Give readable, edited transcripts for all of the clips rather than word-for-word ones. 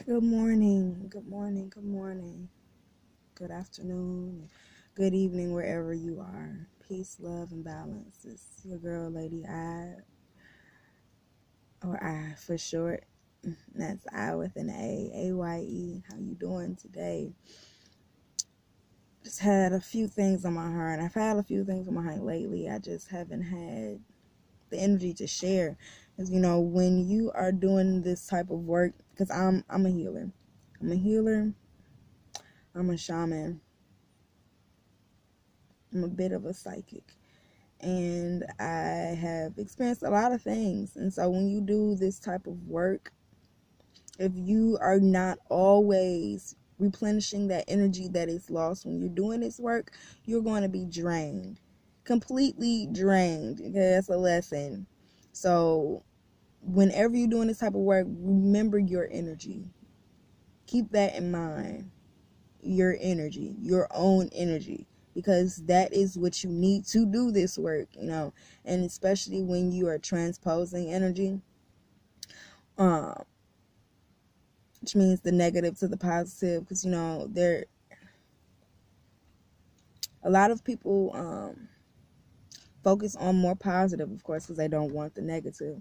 Good morning, good morning, good morning, good afternoon, good evening, wherever you are. Peace, love, and balance. It's your girl, Lady I, or I for short. That's I with an A, A-Y-E. How you doing today? Just had a few things on my heart. I've had a few things on my heart lately. I just haven't had the energy to share. Because, when you are doing this type of work, because I'm a healer. I'm a healer. I'm a shaman. I'm a bit of a psychic, and I have experienced a lot of things. And so when you do this type of work, if you are not always replenishing that energy that is lost when you're doing this work, you're going to be drained, completely drained. Okay, that's a lesson. So whenever you're doing this type of work, remember your energy. Keep that in mind. Your energy, your own energy, because that is what you need to do this work, and especially when you are transposing energy, which means the negative to the positive, because there a lot of people focus on more positive, of course, because they don't want the negative.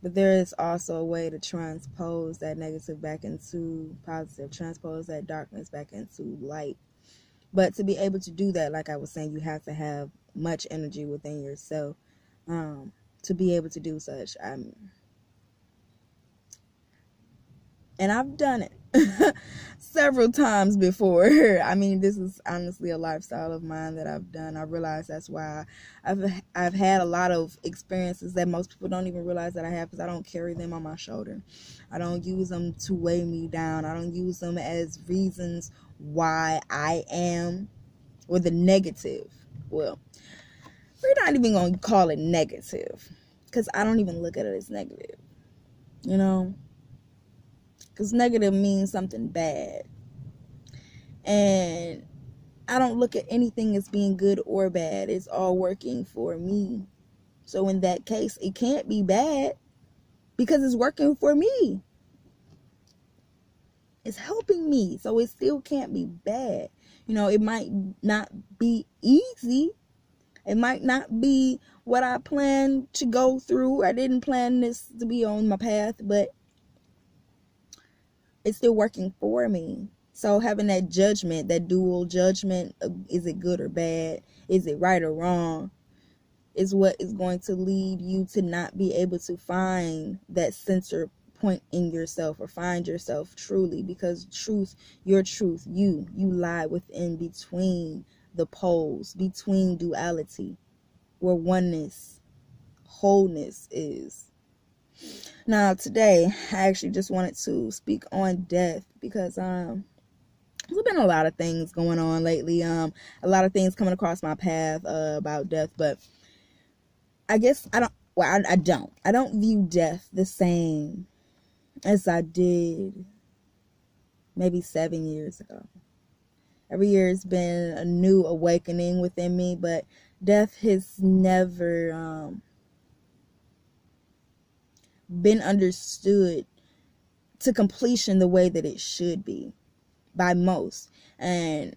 But there is also a way to transpose that negative back into positive, transpose that darkness back into light. But to be able to do that, like I was saying, you have to have much energy within yourself to be able to do such. And I've done it several times before. I mean, this is honestly a lifestyle of mine that I've done. I realize that's why I've had a lot of experiences that most people don't even realize that I have, because I don't carry them on my shoulder. I don't use them to weigh me down. I don't use them as reasons why I am, or the negative. Well, we're not even going to call it negative, because I don't even look at it as negative, because negative means something bad. And I don't look at anything as being good or bad. It's all working for me. So in that case, it can't be bad, because it's working for me. It's helping me. So it still can't be bad. It might not be easy. It might not be what I planned to go through. I didn't plan this to be on my path, but it's still working for me. So having that judgment, that dual judgment, is it good or bad? Is it right or wrong? Is what is going to lead you to not be able to find that center point in yourself, or find yourself truly, because truth, your truth, you lie within, between the poles, between duality, where oneness, wholeness is. Now today, I actually just wanted to speak on death, because there's been a lot of things going on lately, a lot of things coming across my path about death. But I guess I don't view death the same as I did maybe 7 years ago. Every year it's been a new awakening within me, but death has never been understood to completion the way that it should be by most. And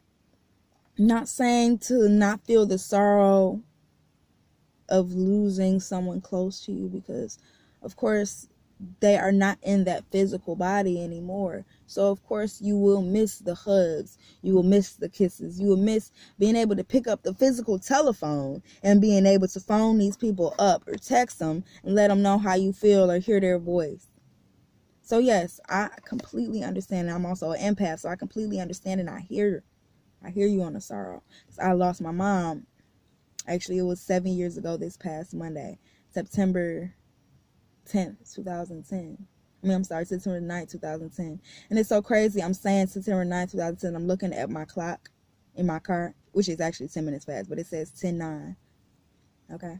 not saying to not feel the sorrow of losing someone close to you, because of course they are not in that physical body anymore. So of course you will miss the hugs, you will miss the kisses, you will miss being able to pick up the physical telephone and being able to phone these people up or text them and let them know how you feel or hear their voice. So yes, I completely understand. I'm also an empath, so I completely understand, and I hear you on the sorrow. I lost my mom. Actually, it was 7 years ago this past Monday, September 10th, 2010. September 9th, 2010. And it's so crazy. I'm saying September 9th, 2010. I'm looking at my clock in my car, which is actually 10 minutes fast, but it says 10:09. Okay.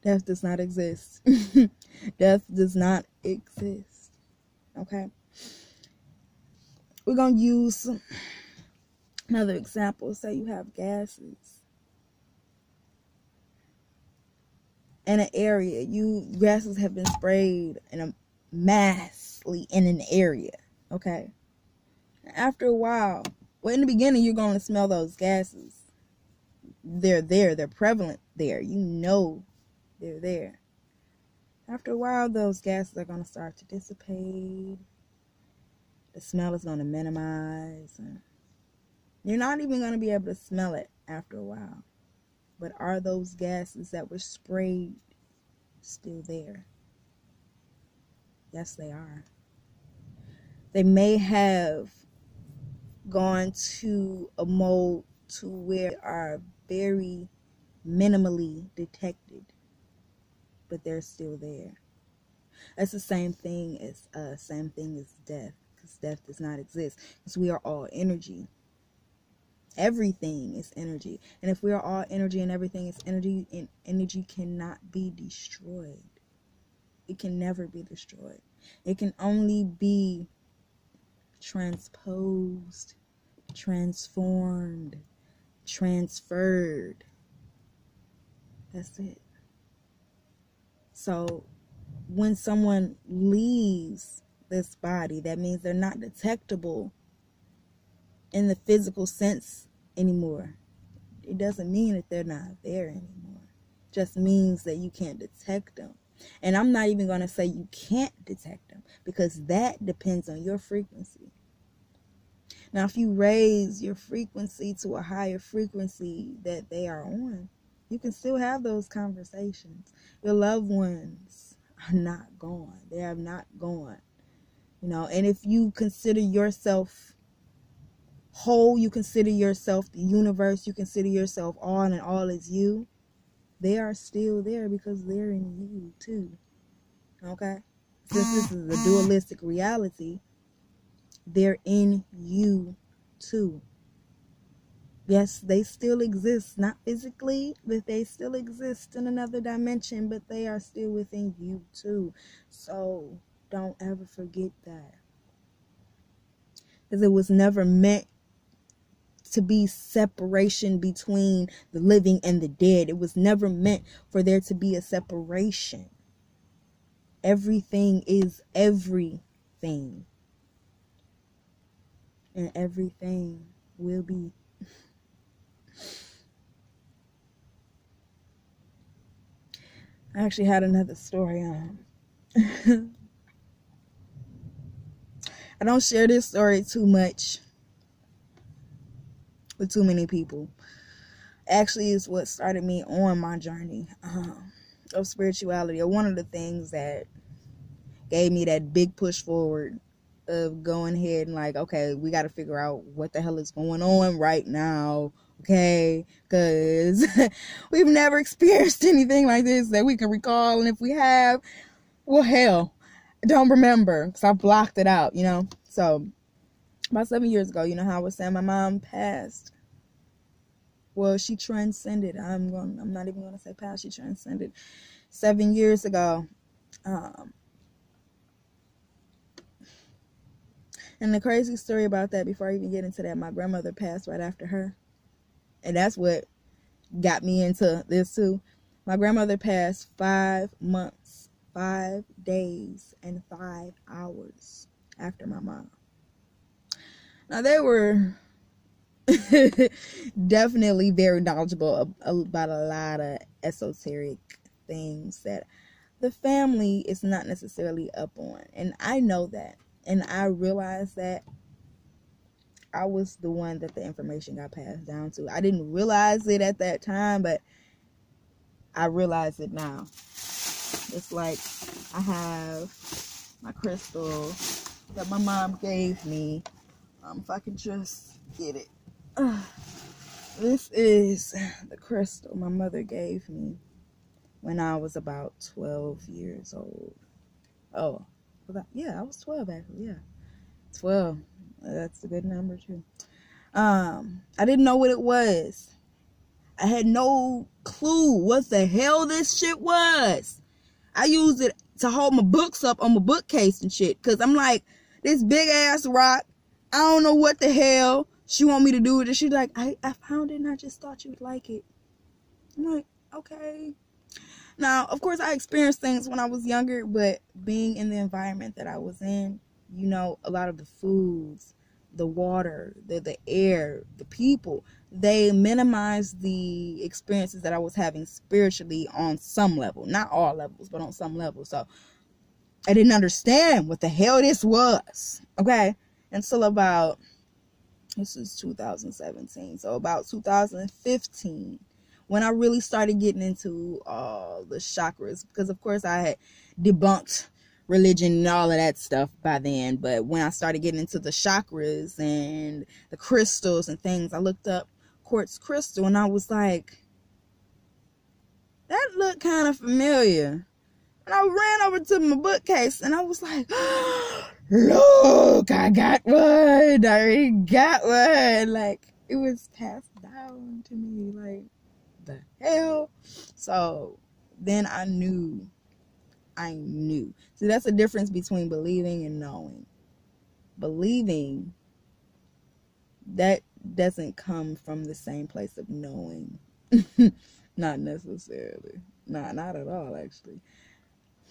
Death does not exist. Death does not exist. Okay. We're going to use another example. Say you have gases. in an area. Gases have been sprayed in a massively in an area. Okay. After a while, well, in the beginning, you're going to smell those gases. They're there. They're prevalent there. You know they're there. After a while, those gases are going to start to dissipate. The smell is going to minimize. And you're not even going to be able to smell it after a while. But are those gases that were sprayed still there? Yes, they are. They may have gone to a mode to where they are very minimally detected, but they're still there. That's the same thing as death, because death does not exist, because we are all energy. Everything is energy, and if we are all energy and everything is energy, and energy cannot be destroyed. It can never be destroyed. It can only be transposed, transformed, transferred. That's it. So when someone leaves this body, that means they're not detectable in the physical sense anymore. It doesn't mean that they're not there anymore. It just means that you can't detect them. And I'm not even going to say you can't detect them, because that depends on your frequency. Now, if you raise your frequency to a higher frequency that they are on, you can still have those conversations. Your loved ones are not gone. They have not gone. And if you consider yourself whole, you consider yourself the universe, you consider yourself all, and all is you, they are still there because they're in you too. Okay? Since this is a dualistic reality, they're in you too. Yes, they still exist, not physically, but they still exist in another dimension, but they are still within you too. So don't ever forget that. Because it was never meant to be separation between the living and the dead. It was never meant for there to be a separation. Everything is everything. And everything will be. I actually had another story on. I don't share this story too much with too many people. Actually, is what started me on my journey of spirituality. Or one of the things that gave me that big push forward of going ahead and like, okay, we got to figure out what the hell is going on right now. Okay, because we've never experienced anything like this that we can recall. And if we have, well, hell, I don't remember because I blocked it out, So about 7 years ago, how I was saying my mom passed. Well, she transcended. I'm not even going to say passed. She transcended 7 years ago. And the crazy story about that, before I even get into that, my grandmother passed right after her. And that's what got me into this too. My grandmother passed 5 months, 5 days, and 5 hours after my mom. Now, they were definitely very knowledgeable about a lot of esoteric things that the family is not necessarily up on. And I know that. And I realized that I was the one that the information got passed down to. I didn't realize it at that time, but I realize it now. It's like I have my crystal that my mom gave me. If I can just get it. This is the crystal my mother gave me when I was about 12 years old. Oh, yeah, I was 12 actually. Yeah, 12. That's a good number too. I didn't know what it was. I had no clue what the hell this shit was. I used it to hold my books up on my bookcase and shit. Because I'm like, this big ass rock, I don't know what the hell she want me to do with it. She's like, I found it and I just thought you would like it. I'm like, okay. Now, of course, I experienced things when I was younger, but being in the environment that I was in, you know, a lot of the foods, the water, the air, the people, they minimized the experiences that I was having spiritually on some level. Not all levels, but on some level. So I didn't understand what the hell this was, okay? Until about, this is 2017, so about 2015, when I really started getting into the chakras, because of course I had debunked religion and all of that stuff by then, but when I started getting into the chakras and the crystals and things, I looked up quartz crystal and I was like, that looked kind of familiar. And I ran over to my bookcase and I was like, look, I got one. I already got one. Like, it was passed down to me. Like, the hell? So then I knew. See, that's the difference between believing and knowing. Believing, that doesn't come from the same place of knowing. Not necessarily. Not at all, actually.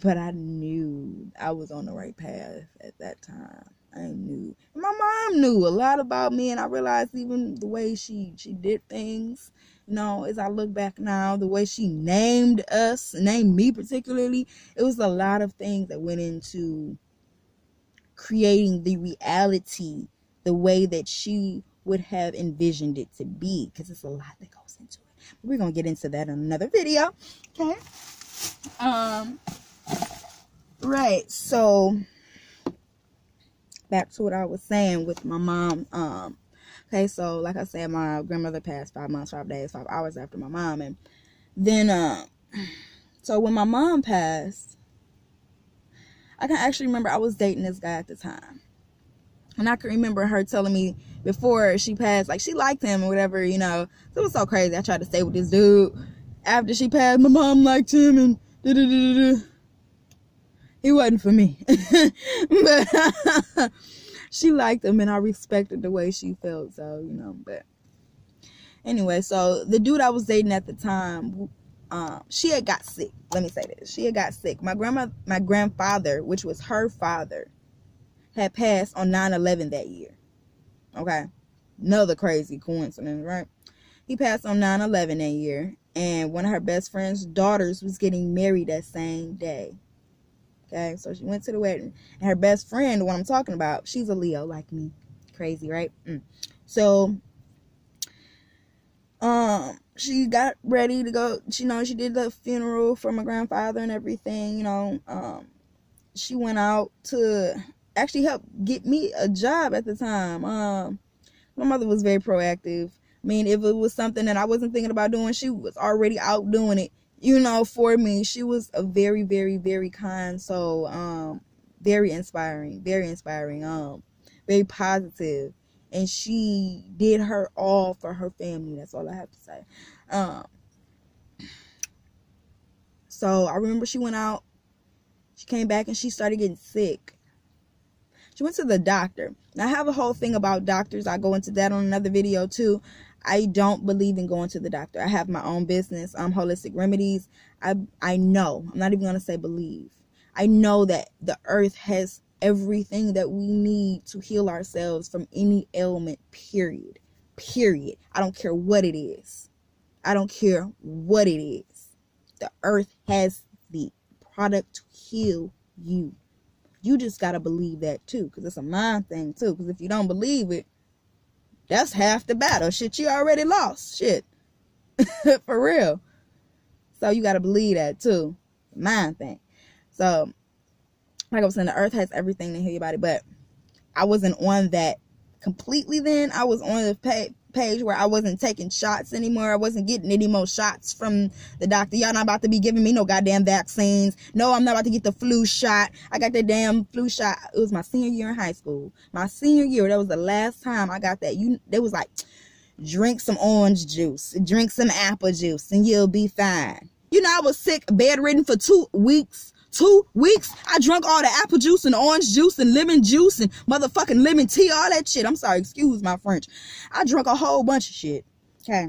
But I knew I was on the right path at that time. I knew. And my mom knew a lot about me, and I realized even the way she did things, you know, as I look back now, the way she named us, named me particularly, it was a lot of things that went into creating the reality the way that she would have envisioned it to be, because it's a lot that goes into it. But we're going to get into that in another video, okay? Right, so back to what I was saying with my mom. Okay, so like I said, my grandmother passed 5 months, 5 days, 5 hours after my mom. And then, so when my mom passed, I can actually remember I was dating this guy at the time. And I can remember her telling me before she passed, like, she liked him or whatever, you know. So it was so crazy. I tried to stay with this dude. After she passed, my mom liked him and da-da-da-da-da. He wasn't for me. But she liked him and I respected the way she felt. So, you know, but anyway, so the dude I was dating at the time, she had got sick. Let me say this. She had got sick. My grandfather, which was her father, had passed on 9/11 that year. Okay. Another crazy coincidence, right? He passed on 9/11 that year. And one of her best friend's daughters was getting married that same day. Okay, so she went to the wedding. And her best friend, the one I'm talking about, she's a Leo like me. Crazy, right? So, she got ready to go. She did the funeral for my grandfather and everything, you know. She went out to actually help get me a job at the time. My mother was very proactive. I mean, if it was something that I wasn't thinking about doing, she was already out doing it, you know, for me. She was a very, very, very kind soul. Very inspiring, very positive. And she did her all for her family. That's all I have to say. So I remember she went out. She came back and she started getting sick. She went to the doctor. Now, I have a whole thing about doctors. I go into that on another video too. I don't believe in going to the doctor. I have my own business, Holistic Remedies. I know. I'm not even going to say believe. I know that the earth has everything that we need to heal ourselves from any ailment, period. Period. I don't care what it is. I don't care what it is. The earth has the product to heal you. You just got to believe that too, because it's a mind thing too. Because if you don't believe it, that's half the battle. Shit, you already lost. Shit. For real. So you got to believe that too. Mind thing. So, like I was saying, the earth has everything to heal your body. But I wasn't on that completely then. I was on the page where I wasn't taking shots anymore. I wasn't getting any more shots from the doctor. Y'all not about to be giving me no goddamn vaccines. No, I'm not about to get the flu shot. I got that damn flu shot. It was my senior year in high school. My senior year, that was the last time I got that. They was like, drink some orange juice, drink some apple juice, and you'll be fine. You know, I was sick, bedridden for 2 weeks. 2 weeks, I drank all the apple juice and orange juice and lemon juice and motherfucking lemon tea, all that shit. I'm sorry, excuse my French. I drank a whole bunch of shit, okay?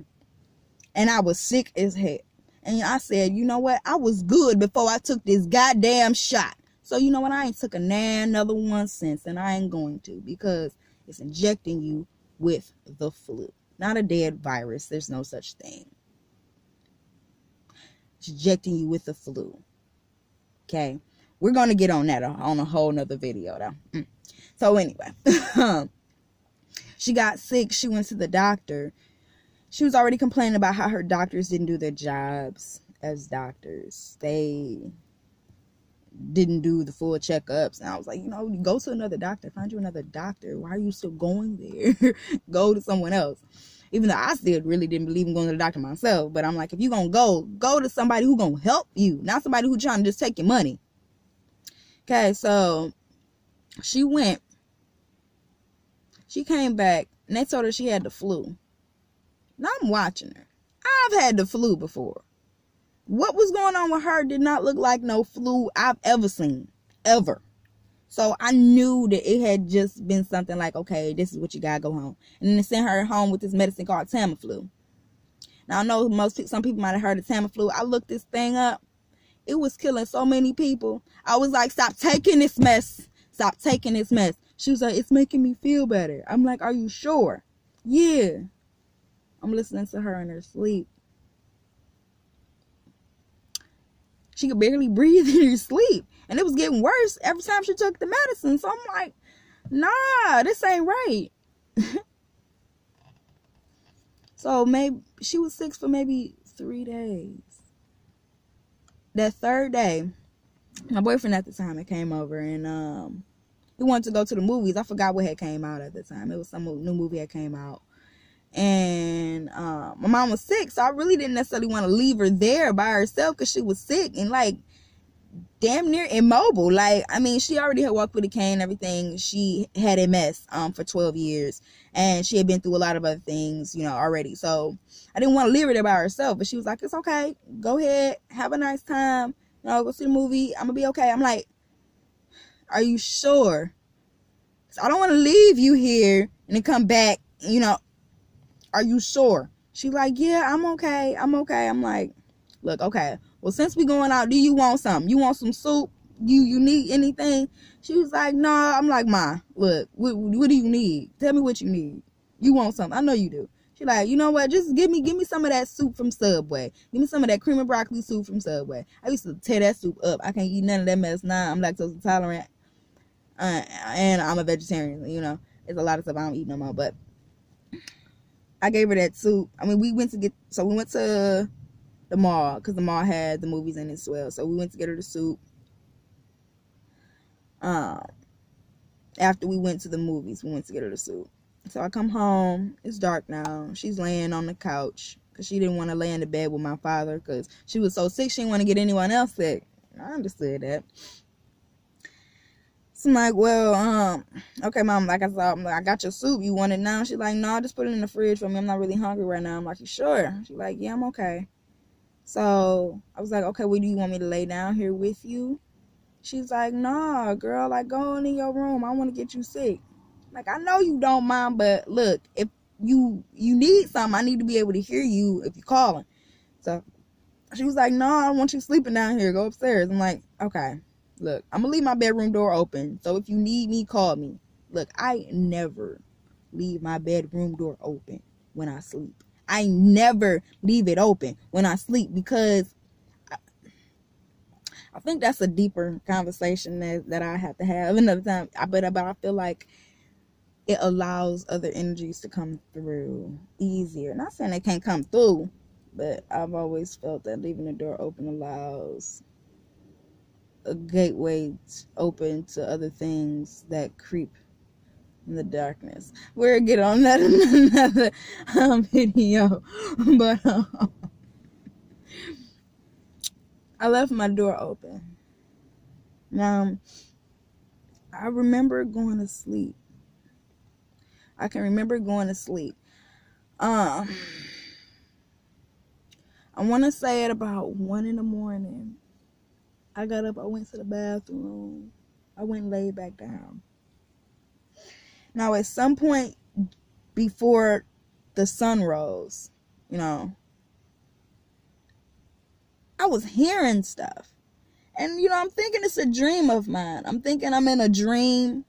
And I was sick as heck. And I said, you know what? I was good before I took this goddamn shot. So you know what? I ain't took another one since, and I ain't going to, because it's injecting you with the flu. Not a dead virus. There's no such thing. It's injecting you with the flu. Okay? We're going to get on that on a whole nother video, though. So anyway, she got sick. She went to the doctor. She was already complaining about how her doctors didn't do their jobs as doctors. They didn't do the full checkups. And I was like, you know, go to another doctor. Find you another doctor. Why are you still going there? Go to someone else. Even though I still really didn't believe in going to the doctor myself. But I'm like, if you're going to go to somebody who's going to help you. Not somebody who's trying to just take your money. Okay, so she went. She came back, and they told her she had the flu. Now I'm watching her. I've had the flu before. What was going on with her did not look like no flu I've ever seen. Ever. So I knew that it had just been something like, okay, this is what you gotta go home. And then they sent her home with this medicine called Tamiflu. Now I know some people might have heard of Tamiflu. I looked this thing up. It was killing so many people. I was like, stop taking this mess. Stop taking this mess. She was like, it's making me feel better. I'm like, are you sure? Yeah. I'm listening to her in her sleep. She could barely breathe in her sleep. And it was getting worse every time she took the medicine. So I'm like, nah, this ain't right. So maybe she was sick for maybe 3 days. That third day, my boyfriend at the time had came over, and he wanted to go to the movies. I forgot what had came out at the time. It was some new movie that came out. And my mom was sick, so I really didn't necessarily want to leave her there by herself because she was sick and like damn near immobile. Like, I mean, she already had walked with a cane and everything. She had MS for 12 years, and she had been through a lot of other things, you know, already. So I didn't want to leave her there by herself, but she was like, it's okay, go ahead, have a nice time, you know, go see the movie, I'm gonna be okay. I'm like, are you sure? I don't want to leave you here and then come back, you know. Are you sure? She's like, yeah, I'm okay. I'm okay. I'm like, look, okay. Well, since we going out, do you want something? You want some soup? You need anything? She was like, no. I'm like, Ma, look, what do you need? Tell me what you need. You want something? I know you do. She's like, you know what? Just give me some of that soup from Subway. Give me some of that cream and broccoli soup from Subway. I used to tear that soup up. I can't eat none of that mess now. I'm lactose intolerant. And I'm a vegetarian, you know. There's a lot of stuff I don't eat no more, but I gave her that soup. I mean, we went to the mall, because the mall had the movies in it as well. So we went to get her the soup. After we went to the movies, we went to get her the soup. So I come home. It's dark now. She's laying on the couch because she didn't want to lay in the bed with my father because she was so sick. She didn't want to get anyone else sick. I understood that. So I'm like, well, okay, Mom, like I said, I got your soup. You want it now? She's like, no, just put it in the fridge for me. I'm not really hungry right now. I'm like, you sure? She's like, yeah, I'm okay. So I was like, okay, well, do you want me to lay down here with you? She's like, nah, girl, like, go in your room. I want to get you sick. Like, I know you don't, Mom, but look, if you need something, I need to be able to hear you if you're calling. So she was like, no, I don't want you sleeping down here. Go upstairs. I'm like, okay. Look, I'm going to leave my bedroom door open. So if you need me, call me. Look, I never leave my bedroom door open when I sleep. I never leave it open when I sleep because I think that's a deeper conversation that I have to have another time. But I feel like it allows other energies to come through easier. Not saying they can't come through, but I've always felt that leaving the door open allows a gateway open to other things that creep in the darkness. We'll get on that in another video. But I left my door open. Now, I remember going to sleep. I can remember going to sleep. I want to say at about 1 in the morning, I got up, I went to the bathroom, I went and laid back down. Now, at some point before the sun rose, you know, I was hearing stuff. And, you know, I'm thinking it's a dream of mine. I'm thinking I'm in a dream.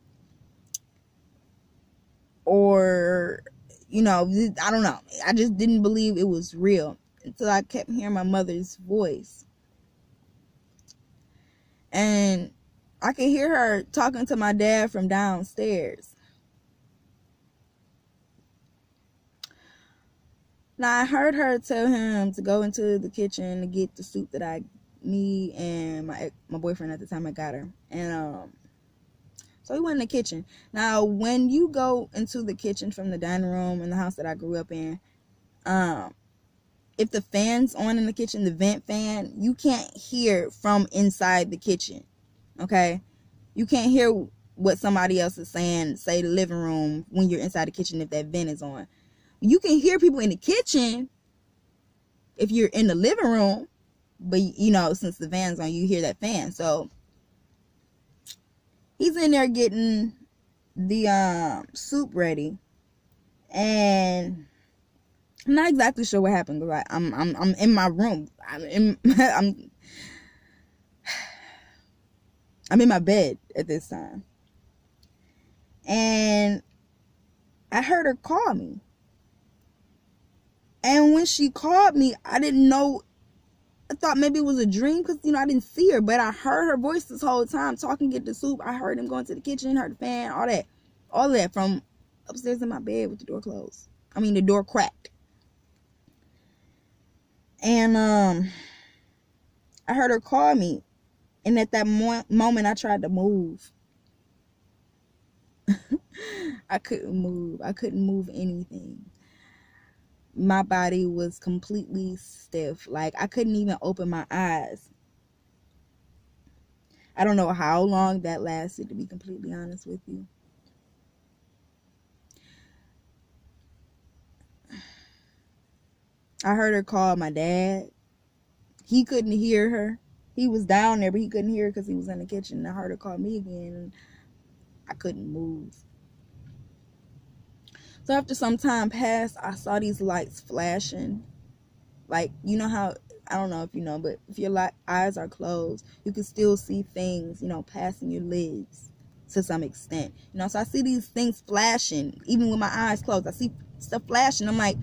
Or, you know, I don't know. I just didn't believe it was real until I kept hearing my mother's voice. And I could hear her talking to my dad from downstairs. Now, I heard her tell him to go into the kitchen to get the soup that me and my boyfriend at the time, I got her. And so we went in the kitchen. Now, when you go into the kitchen from the dining room in the house that I grew up in, if the fan's on in the kitchen, the vent fan, you can't hear from inside the kitchen. Okay? You can't hear what somebody else is saying, say the living room, when you're inside the kitchen if that vent is on. You can hear people in the kitchen if you're in the living room, but, you know, since the fan's on, you hear that fan. So he's in there getting the soup ready, and I'm not exactly sure what happened, but I'm in my room. I'm in my bed at this time, and I heard her call me. And when she called me, I didn't know. I thought maybe it was a dream because, you know, I didn't see her, but I heard her voice this whole time talking, get the soup. I heard him going to the kitchen, heard the fan, all that from upstairs in my bed with the door closed. I mean, the door cracked. And I heard her call me, and at that moment, I tried to move. I couldn't move. I couldn't move anything. My body was completely stiff. Like, I couldn't even open my eyes. I don't know how long that lasted, to be completely honest with you. I heard her call my dad. He couldn't hear her. He was down there, but he couldn't hear her because he was in the kitchen. I heard her call me again, and I couldn't move. So after some time passed, I saw these lights flashing. Like, you know how, I don't know if you know, but if your eyes are closed, you can still see things, you know, passing your lids to some extent. You know, so I see these things flashing, even with my eyes closed. I see stuff flashing. I'm like,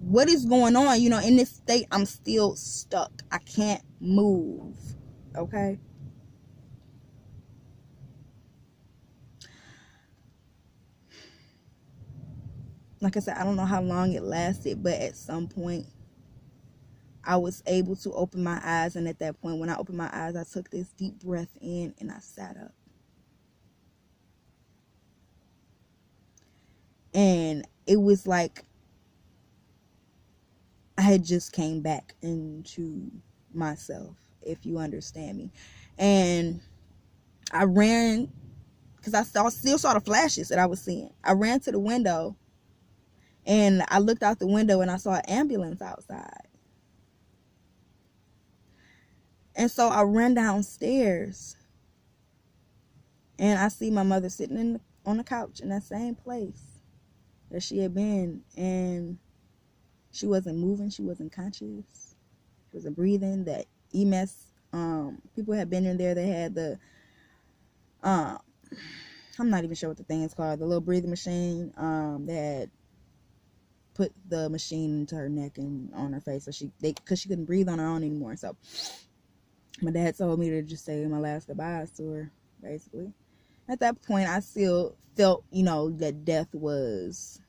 what is going on? You know, in this state, I'm still stuck. I can't move. Okay? Like I said, I don't know how long it lasted, but at some point, I was able to open my eyes. And at that point, when I opened my eyes, I took this deep breath in and I sat up. And it was like I had just came back into myself, if you understand me. And I ran, because I still saw the flashes that I was seeing. I ran to the window, and I looked out the window, and I saw an ambulance outside. And so I ran downstairs, and I see my mother sitting on the couch in that same place that she had been, and she wasn't moving. She wasn't conscious. She wasn't breathing. That EMS, people had been in there. They had the, I'm not even sure what the thing is called, the little breathing machine. They had put the machine into her neck and on her face, so because she couldn't breathe on her own anymore. So my dad told me to just say my last goodbyes to her, basically. At that point, I still felt, you know, that death was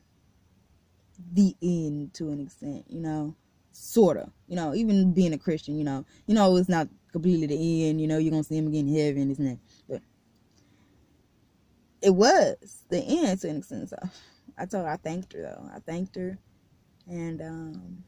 the end to an extent, you know, sort of, you know, even being a Christian, you know, it's not completely the end, you know, you're going to see him again in heaven, isn't it? But it was the end to an extent. So I thanked her, though. I thanked her, and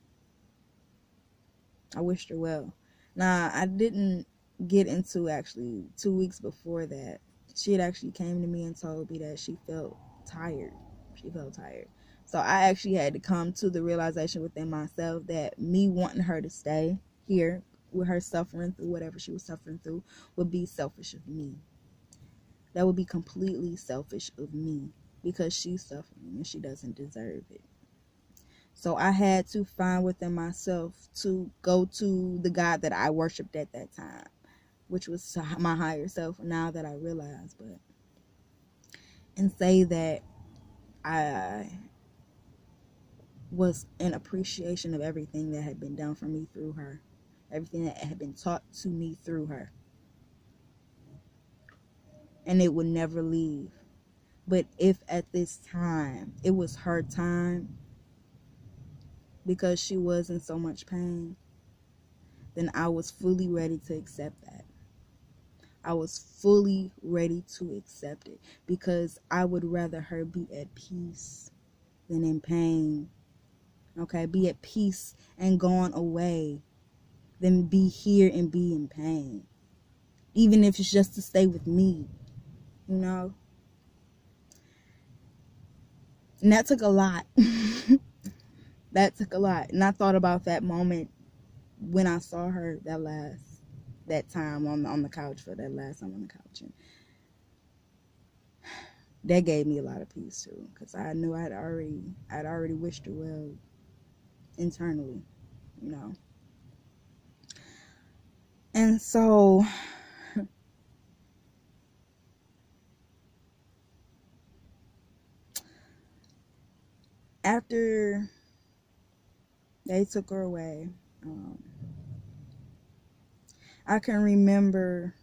I wished her well. Now, I didn't get into, actually, 2 weeks before that, she had actually came to me and told me that she felt tired. She felt tired. So I actually had to come to the realization within myself that me wanting her to stay here with her suffering through whatever she was suffering through would be selfish of me. That would be completely selfish of me, because she's suffering and she doesn't deserve it. So I had to find within myself to go to the God that I worshiped at that time, which was my higher self, now that I realize, but, and say that I was in appreciation of everything that had been done for me through her, everything that had been taught to me through her, and it would never leave. But if at this time it was her time, because she was in so much pain, then I was fully ready to accept that. I was fully ready to accept it, because I would rather her be at peace than in pain. Okay, be at peace and gone away than be here and be in pain. Even if it's just to stay with me, you know? And that took a lot. That took a lot. And I thought about that moment when I saw her that time on the couch, for that last time on the couch. And that gave me a lot of peace too, because I knew I'd already wished her well internally, you know. And so after they took her away, I can remember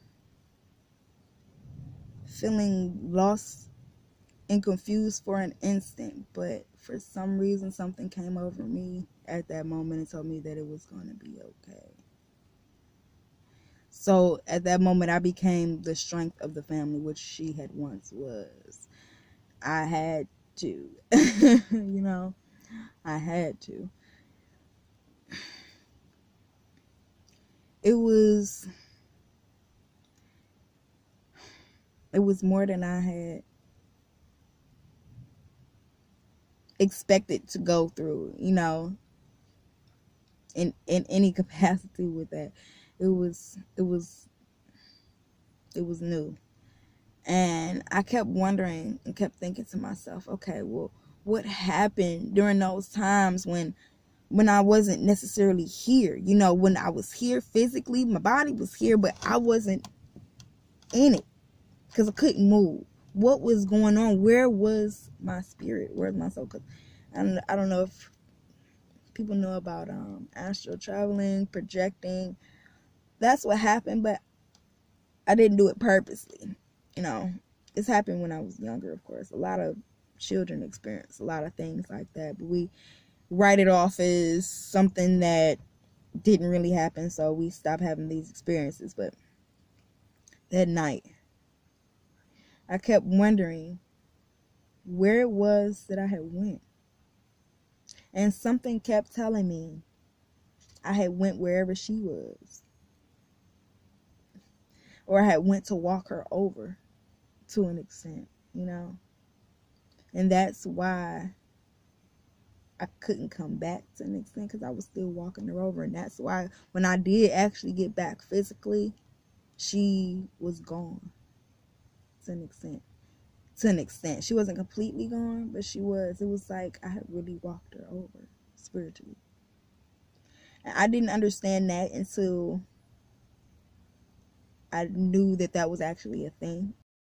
feeling lost and confused for an instant, but for some reason something came over me at that moment and told me that it was going to be okay. So at that moment I became the strength of the family, which she had once was. I had to, you know, I had to. It was more than I had expected to go through, you know, in any capacity with that. It was new. And I kept wondering and kept thinking to myself, okay, well, what happened during those times when I wasn't necessarily here? You know, when I was here physically, my body was here, but I wasn't in it because I couldn't move. What was going on? Where was my spirit? Where's my soul? Because I don't know if people know about astral traveling, projecting. That's what happened, but I didn't do it purposely. You know, this happened when I was younger, of course. A lot of children experience a lot of things like that, but we write it off as something that didn't really happen, so we stop having these experiences. But that night, I kept wondering where it was that I had went. And something kept telling me I had went wherever she was. Or I had went to walk her over to an extent, you know. And that's why I couldn't come back to an extent, because I was still walking her over. And that's why when I did actually get back physically, she was gone to an extent. To an extent. She wasn't completely gone, but she was. It was like I had really walked her over spiritually. And I didn't understand that until I knew that that was actually a thing.